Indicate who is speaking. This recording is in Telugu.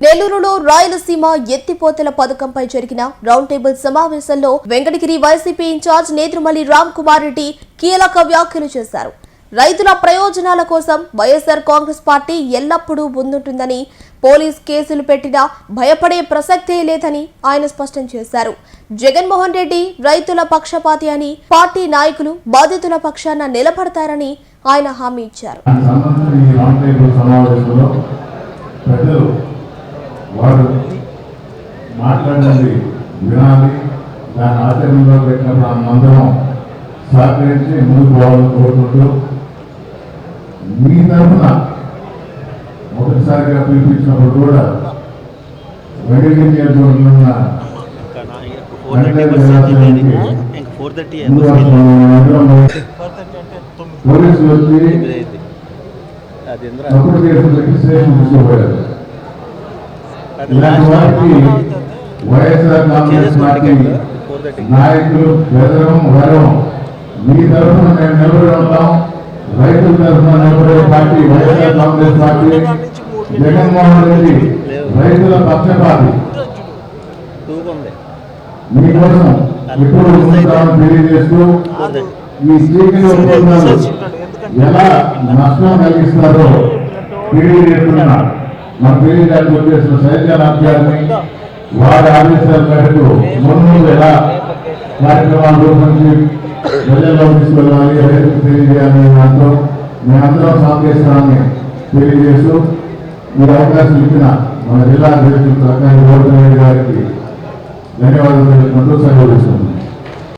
Speaker 1: నెల్లూరులో రాయలసీమ ఎత్తిపోతల పథకంపై జరిగిన రౌండ్ టేబుల్ సమావేశంలో వెంకటగిరి వైసీపీ ఇన్ఛార్జ్ నేత్రుమల్లి రామ్ కుమార్ రెడ్డి కీలక వ్యాఖ్యలు చేశారు. రైతుల ప్రయోజనాల కోసం వైఎస్ఆర్ కాంగ్రెస్ పార్టీ ఎల్లప్పుడూ ముందుంటుందని, పోలీస్ కేసులు పెట్టినా భయపడే ప్రసక్తే లేదని ఆయన స్పష్టం చేశారు. జగన్మోహన్ రెడ్డి రైతుల పక్షపాతి అని, పార్టీ నాయకులు బాధితుల పక్షాన నిలబడతారని ఆయన హామీ ఇచ్చారు.
Speaker 2: వారు మాట్లాడినది వినాలి, దాని ఆచరణలో పెట్టినప్పుడు అందరం సహకరించి ముందుకు పోవాలని కోరుకుంటూ, మీ తరఫున మొదటిసారిగా పిలిపించినప్పుడు కూడా వెంకటగిరి నియోజకవర్గంలో ఉన్న పోలీసులు వచ్చి తప్పుడు కేసులు రిజిస్ట్రేషన్ తీసుకోబోయారు. ఇలాంటి వారికి వైఎస్ఆర్ కాంగ్రెస్ పార్టీ నాయకులు బెదరం వరం మీ తరఫున మేము నిలబడి ఉంటాం. రైతుల తరఫున నిలబడే పార్టీ వైఎస్ఆర్ కాంగ్రెస్ పార్టీ. జగన్మోహన్ రెడ్డి రైతుల పక్షపాతి. మీకోసం ఇప్పుడు ఉంటామని తెలియజేస్తూ, ఈ స్త్రీకి ఎలా నష్టం కలిగిస్తారో తెలియజేస్తున్నారు. మన తెలియజేయాలని వచ్చేసిన సైన్యాన్ని వారి ఆదేశాల మేరకు ముందు ఎలా కార్యక్రమాలు రూపొందించి ప్రజల్లో తీసుకెళ్ళాలి, రైతులకు తెలియజేయాలని దాంట్లో మేమందరం సహకరిస్తామని తెలియజేస్తూ, మీరు అవకాశం ఇచ్చిన మన జిల్లా అధ్యక్షులు ప్రకాశ్ గౌడ్ గారికి ధన్యవాదాలు తెలుపుకుంటూ సెలవు తీసుకుంటున్నాం.